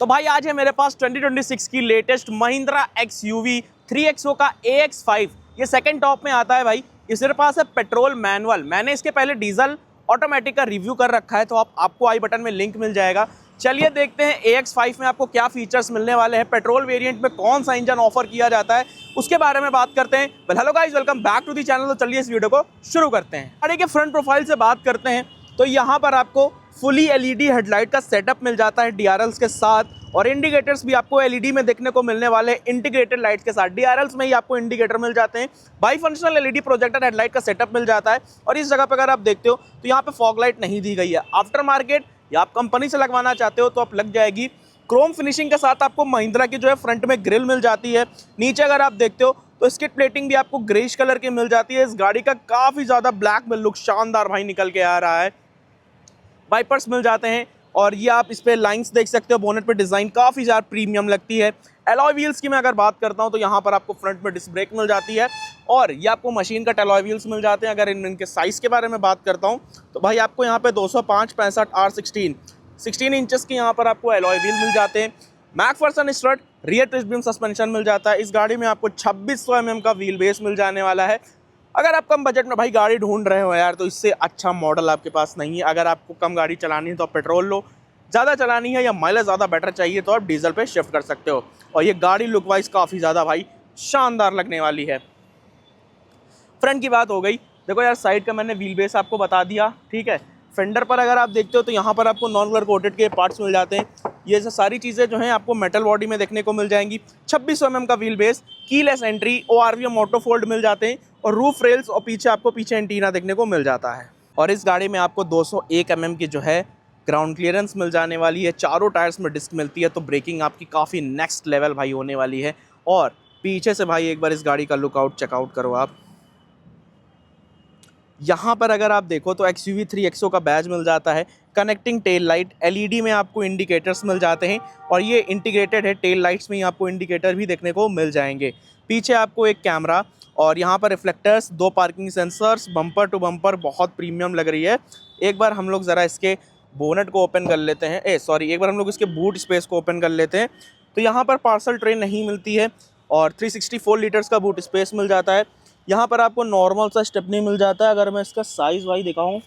तो भाई आज है मेरे पास 2026 की लेटेस्ट महिंद्रा XUV 3XO का AX5। ये सेकंड टॉप में आता है भाई। इस मेरे पास है पेट्रोल मैनुअल। मैंने इसके पहले डीजल ऑटोमेटिक का रिव्यू कर रखा है, तो आपको आई बटन में लिंक मिल जाएगा। चलिए देखते हैं AX5 में आपको क्या फीचर्स मिलने वाले हैं, पेट्रोल वेरिएंट में कौन सा इंजन ऑफर किया जाता है, उसके बारे में बात करते हैं। Well hello guys, welcome back to the channel. तो चलिए इस वीडियो को शुरू करते हैं। गाड़ी के फ्रंट प्रोफाइल से बात करते हैं तो यहाँ पर आपको फुली LED हेडलाइट का सेटअप मिल जाता है DRLs के साथ, और इंडिकेटर्स भी आपको LED में देखने को मिलने वाले हैं इंटीग्रेटेड लाइट्स के साथ। DRLs में ही आपको इंडिकेटर मिल जाते हैं। By functional LED projector headlight का सेटअप मिल जाता है। और इस जगह पर अगर आप देखते हो तो यहाँ पे फॉग लाइट नहीं दी गई है। आफ्टर मार्केट या आप कंपनी से लगवाना चाहते हो तो आप लग जाएगी। क्रोम फिनिशिंग के साथ आपको महिंद्रा की जो है फ्रंट में ग्रिल मिल जाती है। नीचे अगर आप देखते हो तो स्किट प्लेटिंग भी आपको ग्रेइश कलर की मिल जाती है। इस गाड़ी का काफ़ी ज़्यादा ब्लैक में लुक शानदार भाई निकल के आ रहा है। वाइपर्स मिल जाते हैं और ये आप इस पे लाइंस देख सकते हो। बोनेट पे डिज़ाइन काफ़ी ज़्यादा प्रीमियम लगती है। एलॉय व्हील्स की मैं अगर बात करता हूँ तो यहाँ पर आपको फ्रंट में डिस्क ब्रेक मिल जाती है, और ये आपको मशीन का एलॉय व्हील्स मिल जाते हैं। अगर इनके साइज़ के बारे में बात करता हूँ तो भाई आपको यहाँ पे 205 65 R16 16 इंचेस की यहाँ पर आपको एलॉय व्हील मिल जाते हैं। MacPherson strut, rear twist beam suspension मिल जाता है। इस गाड़ी में आपको 2600 mm का व्हील बेस मिल जाने वाला है। अगर आप कम बजट में भाई गाड़ी ढूंढ रहे हो यार, तो इससे अच्छा मॉडल आपके पास नहीं है। अगर आपको कम गाड़ी चलानी है तो आप पेट्रोल लो, ज़्यादा चलानी है या माइलेज ज़्यादा बेटर चाहिए तो आप डीजल पे शिफ्ट कर सकते हो। और ये गाड़ी लुक वाइज काफ़ी ज़्यादा भाई शानदार लगने वाली है। फ्रंट की बात हो गई। देखो यार, साइड का मैंने व्हील बेस आपको बता दिया, ठीक है। फेंडर पर अगर आप देखते हो तो यहाँ पर आपको नॉन कलर कोटेड के पार्ट्स मिल जाते हैं। ये सारी चीज़ें जो हैं आपको मेटल बॉडी में देखने को मिल जाएंगी। 2600 mm का wheel base, keyless entry, ORV मोटो फोल्ड मिल जाते हैं, और रूफ रेल्स और पीछे आपको पीछे एंटीना देखने को मिल जाता है। और इस गाड़ी में आपको 201 mm की जो है ग्राउंड क्लियरेंस मिल जाने वाली है। चारों टायर्स में डिस्क मिलती है, तो ब्रेकिंग आपकी काफ़ी नेक्स्ट लेवल भाई होने वाली है। और पीछे से भाई एक बार इस गाड़ी का लुकआउट चेकआउट करो आप। यहाँ पर अगर आप देखो तो XUV 3XO का बैज मिल जाता है। कनेक्टिंग टेल लाइट, LED में आपको इंडिकेटर्स मिल जाते हैं, और ये इंटीग्रेटेड है। टेल लाइट्स में ही आपको इंडिकेटर भी देखने को मिल जाएंगे। पीछे आपको एक कैमरा, और यहाँ पर reflectors, 2 parking sensors, bumper to bumper बहुत प्रीमियम लग रही है। एक बार हम लोग ज़रा इसके बोनट को ओपन कर लेते हैं, एक बार हम लोग इसके बूट स्पेस को ओपन कर लेते हैं। तो यहाँ पर पार्सल ट्रे नहीं मिलती है, और 364 लीटर्स का बूट स्पेस मिल जाता है। यहाँ पर आपको नॉर्मल सा स्टेपनी मिल जाता है। अगर मैं इसका साइज़ भाई दिखाऊँ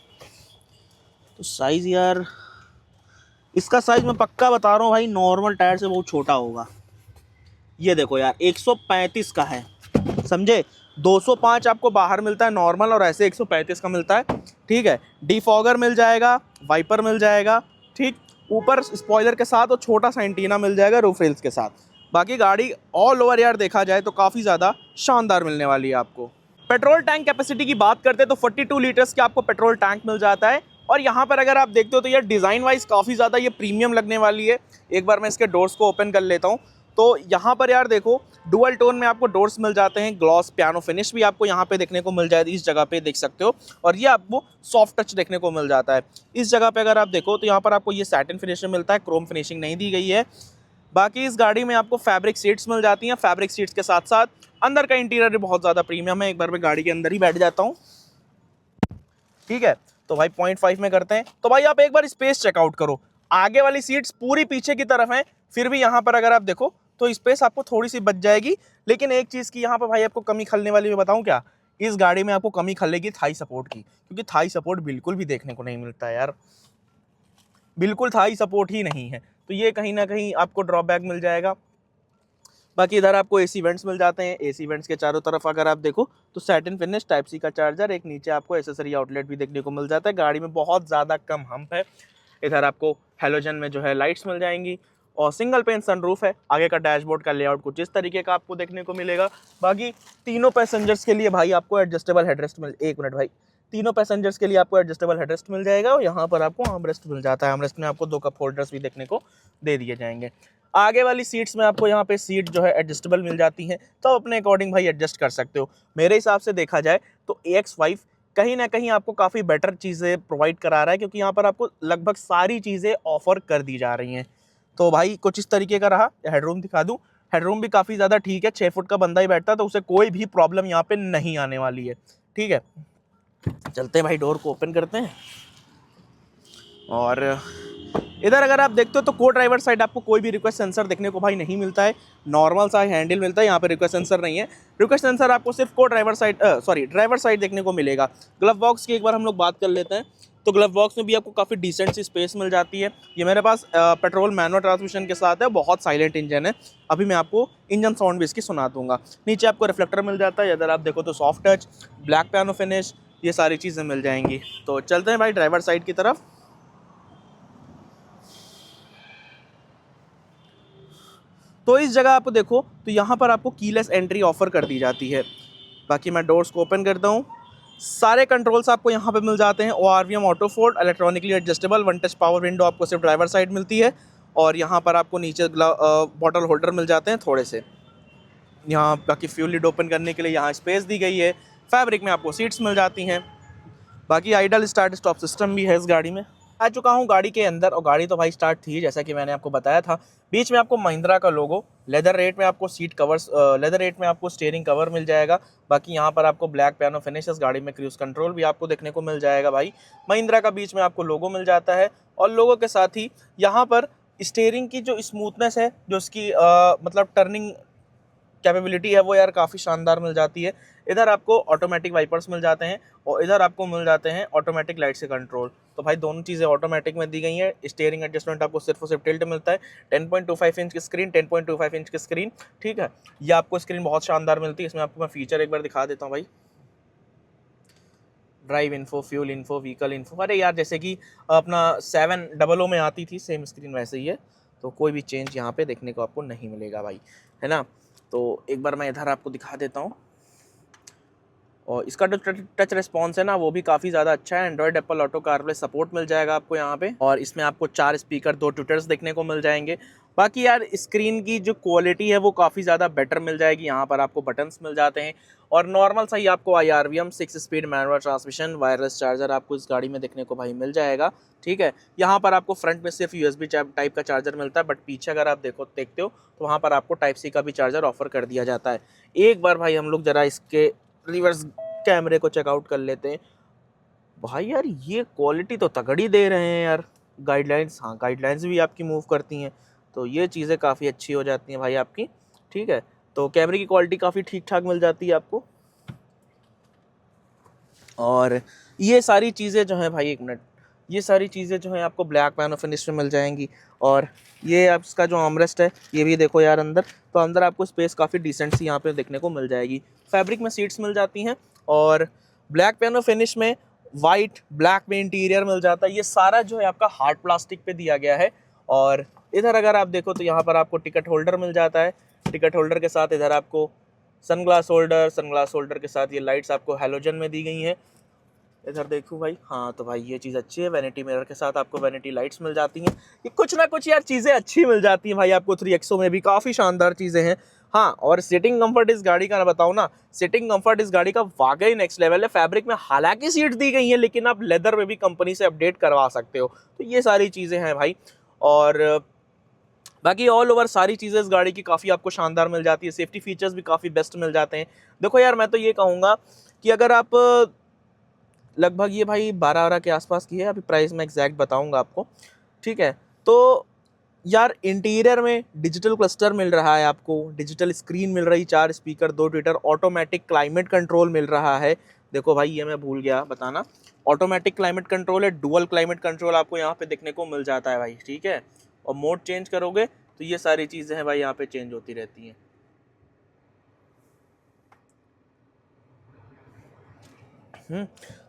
तो साइज़ यार, इसका साइज़ मैं पक्का बता रहा हूँ भाई, नॉर्मल टायर से बहुत छोटा होगा। ये देखो यार, 135 का है, समझे। 205 आपको बाहर मिलता है नॉर्मल, और ऐसे 135 का मिलता है, ठीक है। डिफॉगर मिल जाएगा, वाइपर मिल जाएगा, ठीक। ऊपर स्पॉइलर के साथ और छोटा सा एंटीना मिल जाएगा रूफ रेल्स के साथ। बाकी गाड़ी ऑल ओवर यार देखा जाए तो काफ़ी ज़्यादा शानदार मिलने वाली है आपको। पेट्रोल टैंक कैपेसिटी की बात करते हैं तो 42 लीटर्स के आपको पेट्रोल टैंक मिल जाता है। और यहाँ पर अगर आप देखते हो तो यार डिज़ाइन वाइज काफ़ी ज़्यादा ये प्रीमियम लगने वाली है। एक बार मैं इसके डोर्स को ओपन कर लेता हूँ तो यहाँ पर यार देखो, डुअल टोन में आपको डोर्स मिल जाते हैं। ग्लॉस पियानो फिनिश भी आपको यहाँ पे देखने को मिल जाएगी, इस जगह पे देख सकते हो। और ये आपको सॉफ्ट टच देखने को मिल जाता है। इस जगह पे अगर आप देखो तो यहाँ पर आपको ये सैटिन फिनिश में मिलता है, क्रोम फिनिशिंग नहीं दी गई है। बाकी इस गाड़ी में आपको फैब्रिक सीट्स मिल जाती हैं। फैब्रिक सीट्स के साथ साथ अंदर का इंटीरियर भी बहुत ज़्यादा प्रीमियम है। एक बार मैं गाड़ी के अंदर ही बैठ जाता हूँ, ठीक है। तो भाई 0.5 में करते हैं। तो भाई आप एक बार स्पेस चेकआउट करो। आगे वाली सीट्स पूरी पीछे की तरफ हैं, फिर भी यहाँ पर अगर आप देखो तो स्पेस आपको थोड़ी सी बच जाएगी। लेकिन एक चीज़ की यहाँ पर भाई आपको कमी खलने वाली मैं बताऊँ क्या, इस गाड़ी में आपको कमी खलेगी थाई सपोर्ट की, क्योंकि थाई सपोर्ट बिल्कुल भी देखने को नहीं मिलता है यार, बिल्कुल थाई सपोर्ट ही नहीं है। तो ये कहीं ना कहीं आपको ड्रॉबैक मिल जाएगा। बाकी इधर आपको AC वेंट्स मिल जाते हैं। AC वेंट्स के चारों तरफ अगर आप देखो तो सैटिन फिनिश, टाइप सी का चार्जर, एक नीचे आपको एसेसरी आउटलेट भी देखने को मिल जाता है। गाड़ी में बहुत ज़्यादा कम हम्प है। इधर आपको हेलोजन में जो है लाइट्स मिल जाएंगी, और सिंगल पेन सनरूफ है। आगे का डैशबोर्ड का लेआउट कुछ इस तरीके का आपको देखने को मिलेगा। बाकी तीनों पैसेंजर्स के लिए भाई आपको एडजस्टेबल हेडरेस्ट एक मिनट भाई, तीनों पैसेंजर्स के लिए आपको एडजस्टेबल हेडरेस्ट मिल जाएगा, और यहाँ पर आपको आर्मरेस्ट मिल जाता है। आर्मरेस्ट में आपको 2 कप होल्डर्स भी देखने को दे दिए जाएंगे। आगे वाली सीट्स में आपको यहाँ पे सीट जो है एडजस्टेबल मिल जाती हैं, तो अपने अकॉर्डिंग भाई एडजस्ट कर सकते हो। मेरे हिसाब से देखा जाए तो AX5 कहीं ना कहीं आपको काफ़ी बेटर चीज़ें प्रोवाइड करा रहा है, क्योंकि यहाँ पर आपको लगभग सारी चीज़ें ऑफर कर दी जा रही हैं। तो भाई कुछ इस तरीके का रहा। हेडरूम दिखा दूँ, हेडरूम भी काफ़ी ज़्यादा ठीक है। 6 फुट का बंदा ही बैठता है तो उसे कोई भी प्रॉब्लम यहाँ पे नहीं आने वाली है, ठीक है। चलते हैं भाई, डोर को ओपन करते हैं। और इधर अगर आप देखते हो तो को ड्राइवर साइड आपको कोई भी रिक्वेस्ट सेंसर देखने को भाई नहीं मिलता है, नॉर्मल सा हैंडल मिलता है, यहाँ पे रिक्वेस्ट सेंसर नहीं है। रिक्वेस्ट सेंसर आपको सिर्फ को ड्राइवर साइड ड्राइवर साइड देखने को मिलेगा। ग्लव बॉक्स की एक बार हम लोग बात कर लेते हैं। तो ग्लव बॉक्स में भी आपको काफ़ी डिसेंट सी स्पेस मिल जाती है। ये मेरे पास पेट्रोल मैनुअल ट्रांसमिशन के साथ है, बहुत साइलेंट इंजन है। अभी मैं आपको इंजन साउंड भी इसकी सुना दूंगा। नीचे आपको रिफ्लेक्टर मिल जाता है, अगर आप देखो तो soft touch, black piano finish, ये सारी चीज़ें मिल जाएंगी। तो चलते हैं भाई ड्राइवर साइड की तरफ। तो इस जगह आप देखो तो यहाँ पर आपको कीलेस एंट्री ऑफर कर दी जाती है। बाकी मैं डोर्स को ओपन करता हूँ। सारे कंट्रोल्स आपको यहाँ पे मिल जाते हैं। ORVM auto fold, electronically adjustable, one touch power window आपको सिर्फ ड्राइवर साइड मिलती है। और यहाँ पर आपको नीचे बॉटल होल्डर मिल जाते हैं थोड़े से। यहाँ बाकी फ्यूल लिड ओपन करने के लिए यहाँ स्पेस दी गई है। फैब्रिक में आपको सीट्स मिल जाती हैं। बाकी आइडल स्टार्ट स्टॉप सिस्टम भी है इस गाड़ी में। आ चुका हूँ गाड़ी के अंदर और गाड़ी तो भाई स्टार्ट थी जैसा कि मैंने आपको बताया था। बीच में आपको महिंद्रा का लोगो, लेदर रेट में आपको सीट कवर्स, लेदर रेट में आपको स्टीयरिंग कवर मिल जाएगा। बाकी यहाँ पर आपको ब्लैक पियानो फिनिशेस, गाड़ी में क्रूज कंट्रोल भी आपको देखने को मिल जाएगा भाई। महिंद्रा का बीच में आपको लोगो मिल जाता है और लोगो के साथ ही यहाँ पर स्टीयरिंग की जो स्मूथनेस है, जो इसकी मतलब टर्निंग कैपेबिलिटी है वो यार काफ़ी शानदार मिल जाती है। इधर आपको ऑटोमेटिक वाइपर्स मिल जाते हैं और इधर आपको मिल जाते हैं ऑटोमेटिक लाइट से कंट्रोल। तो भाई दोनों चीज़ें ऑटोमेटिक में दी गई हैं। स्टीयरिंग एडजस्टमेंट आपको सिर्फ और सिर्फ टिल्ट मिलता है। 10.25 इंच की स्क्रीन, 10.25 इंच की स्क्रीन, ठीक है। ये आपको स्क्रीन बहुत शानदार मिलती है। इसमें आपको मैं फीचर एक बार दिखा देता हूँ भाई। Drive info, fuel info, vehicle info, अरे यार जैसे कि अपना 700 में आती थी सेम स्क्रीन वैसे ही है। तो कोई भी चेंज यहाँ पे देखने को आपको नहीं मिलेगा भाई, है ना। तो एक बार मैं इधर आपको दिखा देता हूँ। और इसका जो टच रिस्पॉन्स है ना वो भी काफ़ी ज़्यादा अच्छा है। Android, Apple auto CarPlay support मिल जाएगा आपको यहाँ पे। और इसमें आपको 4 स्पीकर, 2 ट्विटर्स देखने को मिल जाएंगे। बाकी यार स्क्रीन की जो क्वालिटी है वो काफ़ी ज़्यादा बेटर मिल जाएगी। यहाँ पर आपको बटन्स मिल जाते हैं और नॉर्मल सा ही आपको IRVM 6 speed manual transmission, wireless charger आपको इस गाड़ी में देखने को भाई मिल जाएगा, ठीक है। यहाँ पर आपको फ्रंट में सिर्फ USB टाइप का चार्जर मिलता है, बट पीछे अगर आप देखते हो तो वहाँ पर आपको टाइप C का भी चार्जर ऑफर कर दिया जाता है। एक बार भाई हम लोग ज़रा इसके रिवर्स कैमरे को चेकआउट कर लेते हैं। भाई यार ये क्वालिटी तो तगड़ी दे रहे हैं यार। गाइडलाइंस, हाँ गाइडलाइंस भी आपकी मूव करती हैं, तो ये चीज़ें काफ़ी अच्छी हो जाती हैं भाई आपकी, ठीक है। तो कैमरे की क्वालिटी काफ़ी ठीक ठाक मिल जाती है आपको। और ये सारी चीज़ें जो हैं भाई, एक मिनट, ये सारी चीज़ें जो हैं आपको ब्लैक पियानो फिनिश में मिल जाएंगी। और ये आप इसका जो आर्मरेस्ट है ये भी देखो यार अंदर, तो अंदर आपको स्पेस काफ़ी डिसेंट सी यहाँ पे देखने को मिल जाएगी। फैब्रिक में सीट्स मिल जाती हैं और ब्लैक पियानो फिनिश में वाइट ब्लैक में इंटीरियर मिल जाता है। ये सारा जो है आपका हार्ड प्लास्टिक पे दिया गया है। और इधर अगर आप देखो तो यहाँ पर आपको टिकट होल्डर मिल जाता है। टिकट होल्डर के साथ इधर आपको सनग्लास होल्डर के साथ ये लाइट्स आपको हैलोजन में दी गई हैं। इधर देखूँ भाई, हाँ तो भाई ये चीज़ अच्छी है। वैनिटी मिरर के साथ आपको वैनिटी लाइट्स मिल जाती हैं। ये कुछ ना कुछ यार चीज़ें अच्छी मिल जाती हैं भाई आपको। 3XO में भी काफ़ी शानदार चीज़ें हैं। हाँ, और सीटिंग कंफर्ट इस गाड़ी का ना बताऊँ ना, सीटिंग कंफर्ट इस गाड़ी का वाकई नेक्स्ट लेवल है। फैब्रिक में हालांकि सीट दी गई हैं, लेकिन आप लेदर में भी कंपनी से अपडेट करवा सकते हो। तो ये सारी चीज़ें हैं भाई। और बाकी ऑल ओवर सारी चीज़ें इस गाड़ी की काफ़ी आपको शानदार मिल जाती है। सेफ्टी फीचर्स भी काफ़ी बेस्ट मिल जाते हैं। देखो यार मैं तो ये कहूँगा कि अगर आप लगभग ये भाई 12 के आसपास की है, अभी प्राइस मैं एग्जैक्ट बताऊंगा आपको, ठीक है। तो यार इंटीरियर में डिजिटल क्लस्टर मिल रहा है आपको, डिजिटल स्क्रीन मिल रही, 4 speaker, 2 tweeter, automatic climate control मिल रहा है। देखो भाई ये मैं भूल गया बताना, ऑटोमेटिक क्लाइमेट कंट्रोल है। डुअल क्लाइमेट कंट्रोल आपको यहाँ पे देखने को मिल जाता है भाई, ठीक है। और मोड चेंज करोगे तो ये सारी चीज़ें हैं भाई यहाँ पे चेंज होती रहती हैं।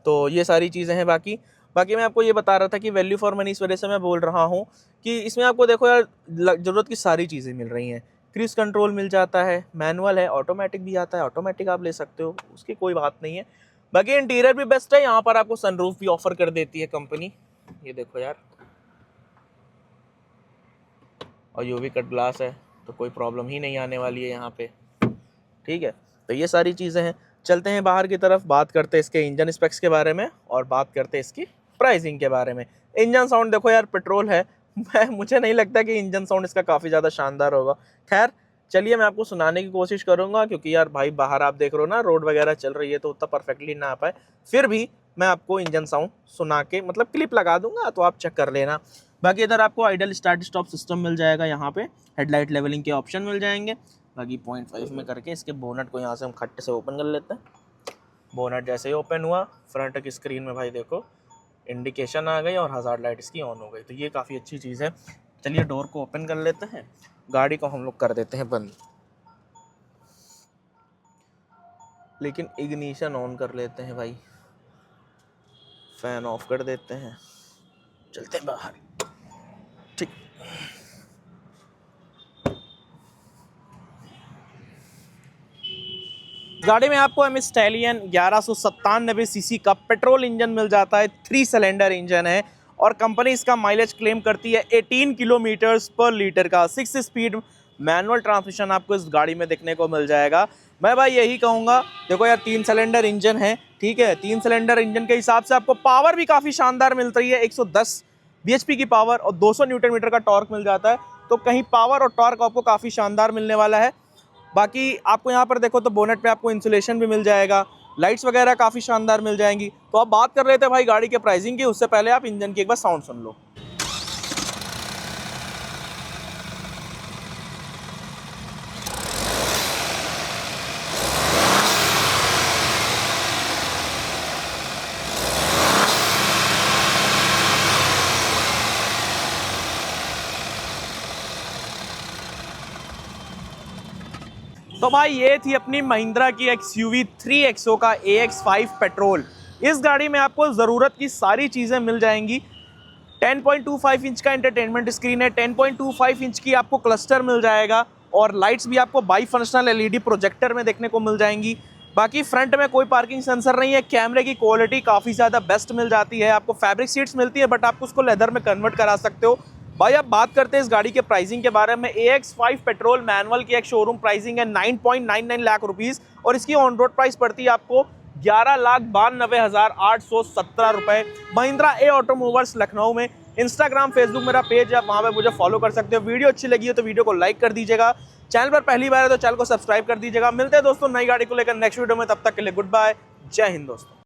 तो ये सारी चीज़ें हैं। बाकी मैं आपको ये बता रहा था कि वैल्यू फॉर मनी इस वजह से मैं बोल रहा हूँ कि इसमें आपको देखो यार ज़रूरत की सारी चीज़ें मिल रही हैं। क्रूज कंट्रोल मिल जाता है, मैनुअल है, ऑटोमेटिक भी आता है, ऑटोमेटिक आप ले सकते हो, उसकी कोई बात नहीं है। बाकी इंटीरियर भी बेस्ट है। यहाँ पर आपको सनरूफ भी ऑफर कर देती है कंपनी, ये देखो यार, और यूवी कट ग्लास है, तो कोई प्रॉब्लम ही नहीं आने वाली है यहाँ पे, ठीक है। तो ये सारी चीज़ें हैं। चलते हैं बाहर की तरफ, बात करते हैं इसके इंजन स्पेक्स के बारे में और बात करते हैं इसकी प्राइसिंग के बारे में। इंजन साउंड देखो यार, पेट्रोल है, मुझे नहीं लगता कि इंजन साउंड इसका काफ़ी ज़्यादा शानदार होगा। खैर चलिए मैं आपको सुनाने की कोशिश करूँगा, क्योंकि यार भाई बाहर आप देख रहे हो ना, रोड वगैरह चल रही है तो उतना परफेक्टली ना आ पाए, फिर भी मैं आपको इंजन साउंड सुना के मतलब क्लिप लगा दूंगा तो आप चेक कर लेना। बाकी इधर आपको आइडल स्टार्ट स्टॉप सिस्टम मिल जाएगा, यहाँ पे हेडलाइट लेवलिंग के ऑप्शन मिल जाएंगे। बाकी 0.5 में करके इसके बोनट को यहाँ से हम खट्टे से ओपन कर लेते हैं। बोनट जैसे ही ओपन हुआ, फ्रंट की स्क्रीन में भाई देखो इंडिकेशन आ गई और हज़ार्ड लाइट इसकी ऑन हो गई, तो ये काफ़ी अच्छी चीज़ है। चलिए डोर को ओपन कर लेते हैं, गाड़ी को हम लोग कर देते हैं बंद, लेकिन इग्निशन ऑन कर लेते हैं भाई, फैन ऑफ कर देते हैं, चलते हैं बाहर। ठीक, गाड़ी में आपको एम स्टैलियन 1197 सीसी का पेट्रोल इंजन मिल जाता है, 3 सिलेंडर इंजन है और कंपनी इसका माइलेज क्लेम करती है 18 किलोमीटर्स पर लीटर का। 6 स्पीड मैनुअल ट्रांसमिशन आपको इस गाड़ी में देखने को मिल जाएगा। मैं भाई यही कहूँगा, देखो यार 3 सिलेंडर इंजन है, ठीक है, 3 सिलेंडर इंजन के हिसाब से आपको पावर भी काफ़ी शानदार मिल रही है, 110 bhp की पावर और 200 न्यूटन मीटर का टॉर्क मिल जाता है, तो कहीं पावर और टॉर्क आपको काफ़ी शानदार मिलने वाला है। बाकी आपको यहाँ पर देखो तो बोनेट पे आपको इंसुलेशन भी मिल जाएगा, लाइट्स वगैरह काफ़ी शानदार मिल जाएंगी। तो अब बात कर रहे थे भाई गाड़ी के प्राइसिंग की, उससे पहले आप इंजन की एक बार साउंड सुन लो। तो भाई ये थी अपनी महिंद्रा की XUV 3XO का AX5 पेट्रोल। इस गाड़ी में आपको ज़रूरत की सारी चीज़ें मिल जाएंगी। 10.25 इंच का एंटरटेनमेंट स्क्रीन है, 10.25 इंच की आपको क्लस्टर मिल जाएगा और लाइट्स भी आपको बाई फंक्शनल LED प्रोजेक्टर में देखने को मिल जाएंगी। बाकी फ्रंट में कोई पार्किंग सेंसर नहीं है, कैमरे की क्वालिटी काफ़ी ज़्यादा बेस्ट मिल जाती है। आपको फैब्रिक सीट्स मिलती है बट आप उसको लेदर में कन्वर्ट करा सकते हो। भाई अब बात करते हैं इस गाड़ी के प्राइसिंग के बारे में। AX5 पेट्रोल मैनुअल की एक शोरूम प्राइसिंग है 9.99 लाख रुपीस और इसकी ऑन रोड प्राइस पड़ती है आपको 11,92,817 रुपए। महिंद्रा ए ऑटोमोबाइल्स लखनऊ में। इंस्टाग्राम फेसबुक मेरा पेज है, आप वहाँ पे मुझे फॉलो कर सकते हो। वीडियो अच्छी लगी हो तो वीडियो को लाइक कर दीजिएगा, चैनल पर पहली बार है तो चैनल को सब्सक्राइब कर दीजिएगा। मिलते हैं दोस्तों नई गाड़ी को लेकर नेक्स्ट वीडियो में, तब तक के लिए गुड बाय, जय हिंद दोस्तों।